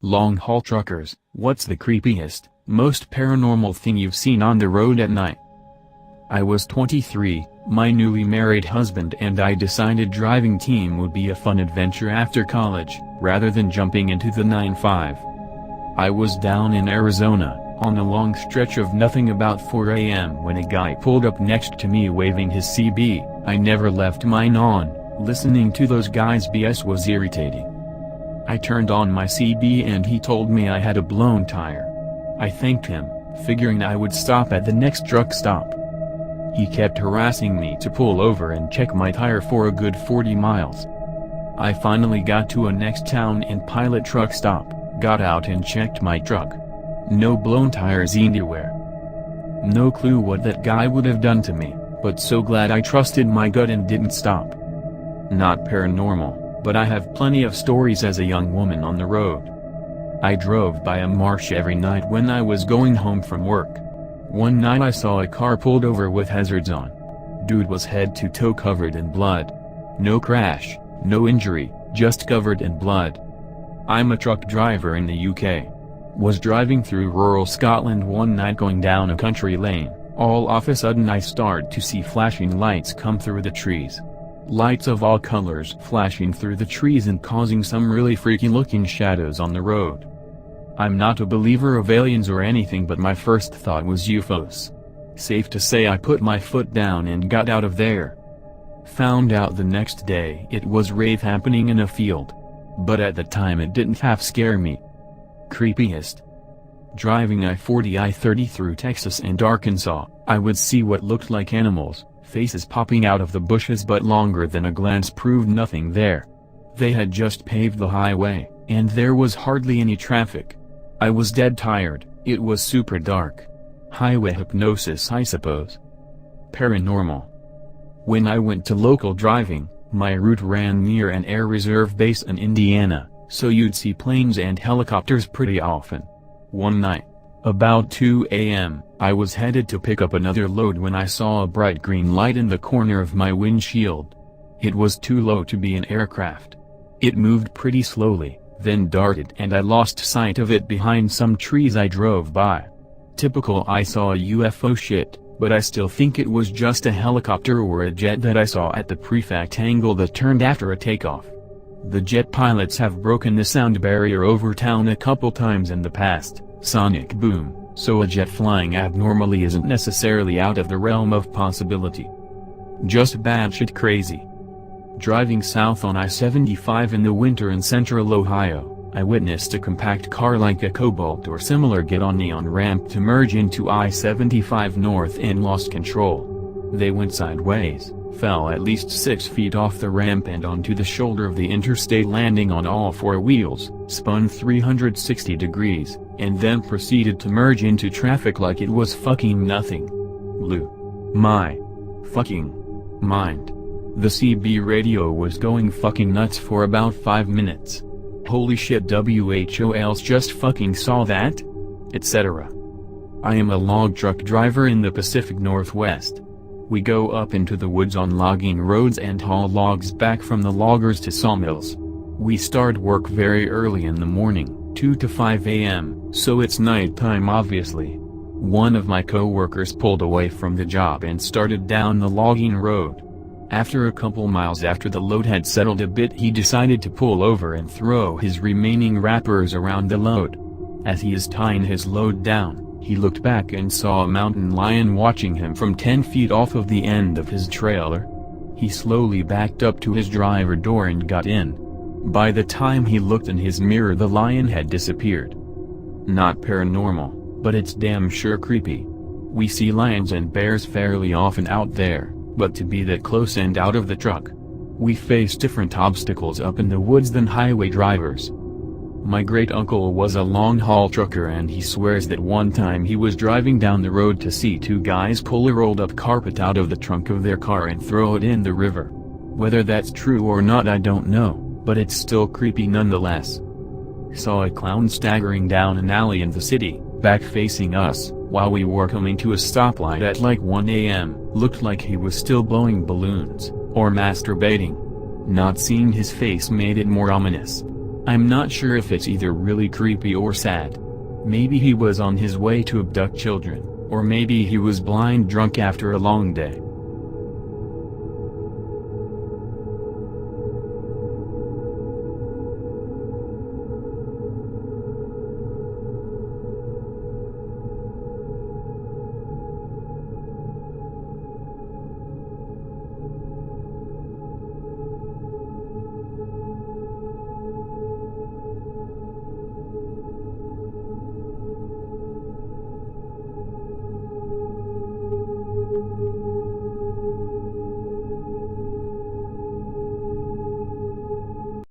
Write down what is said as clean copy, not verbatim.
Long-haul truckers, what's the creepiest, most paranormal thing you've seen on the road at night? I was 23, my newly married husband and I decided driving team would be a fun adventure after college, rather than jumping into the 9-5. I was down in Arizona, on a long stretch of nothing about 4 a.m. when a guy pulled up next to me waving his CB. I never left mine on. Listening to those guys BS was irritating. I turned on my CB and he told me I had a blown tire. I thanked him, figuring I would stop at the next truck stop. He kept harassing me to pull over and check my tire for a good 40 miles. I finally got to a next town and pilot truck stop, got out and checked my truck. No blown tires anywhere. No clue what that guy would have done to me, but so glad I trusted my gut and didn't stop. Not paranormal, but I have plenty of stories as a young woman on the road. I drove by a marsh every night when I was going home from work. One night I saw a car pulled over with hazards on. Dude was head to toe covered in blood. No crash, no injury, just covered in blood. I'm a truck driver in the UK. Was driving through rural Scotland one night going down a country lane, all of a sudden I start to see flashing lights come through the trees. Lights of all colors flashing through the trees and causing some really freaky looking shadows on the road. I'm not a believer of aliens or anything, but my first thought was UFOs. Safe to say I put my foot down and got out of there. Found out the next day it was rave happening in a field. But at the time it didn't half scare me. Creepiest. Driving I-40 I-30 through Texas and Arkansas, I would see what looked like animals, faces popping out of the bushes, but longer than a glance proved nothing there. They had just paved the highway, and there was hardly any traffic. I was dead tired, it was super dark. Highway hypnosis, I suppose. Paranormal. When I went to local driving, my route ran near an air reserve base in Indiana, so you'd see planes and helicopters pretty often. One night, about 2 a.m., I was headed to pick up another load when I saw a bright green light in the corner of my windshield. It was too low to be an aircraft. It moved pretty slowly, then darted and I lost sight of it behind some trees I drove by. Typical I saw a UFO shit, but I still think it was just a helicopter or a jet that I saw at the perfect angle that turned after a takeoff. The jet pilots have broken the sound barrier over town a couple times in the past, sonic boom, so a jet flying abnormally isn't necessarily out of the realm of possibility. Just batshit crazy. Driving south on I-75 in the winter in central Ohio, I witnessed a compact car like a Cobalt or similar get on the on-ramp to merge into I-75 north and lost control. They went sideways, fell at least 6 feet off the ramp and onto the shoulder of the interstate, landing on all four wheels, spun 360 degrees, and then proceeded to merge into traffic like it was fucking nothing. Blew my fucking mind. The CB radio was going fucking nuts for about 5 minutes. Holy shit, WHOLs just fucking saw that? Etc. I am a log truck driver in the Pacific Northwest. We go up into the woods on logging roads and haul logs back from the loggers to sawmills. We start work very early in the morning, 2 to 5 a.m., so it's nighttime obviously. One of my co-workers pulled away from the job and started down the logging road. After a couple miles after the load had settled a bit, he decided to pull over and throw his remaining wrappers around the load. As he is tying his load down, he looked back and saw a mountain lion watching him from 10 feet off of the end of his trailer. He slowly backed up to his driver door and got in. By the time he looked in his mirror, the lion had disappeared. Not paranormal, but it's damn sure creepy. We see lions and bears fairly often out there, but to be that close and out of the truck. We face different obstacles up in the woods than highway drivers. My great-uncle was a long-haul trucker and he swears that one time he was driving down the road to see two guys pull a rolled-up carpet out of the trunk of their car and throw it in the river. Whether that's true or not I don't know, but it's still creepy nonetheless. Saw a clown staggering down an alley in the city, back facing us, while we were coming to a stoplight at like 1 a.m., looked like he was still blowing balloons, or masturbating. Not seeing his face made it more ominous. I'm not sure if it's either really creepy or sad. Maybe he was on his way to abduct children, or maybe he was blind drunk after a long day.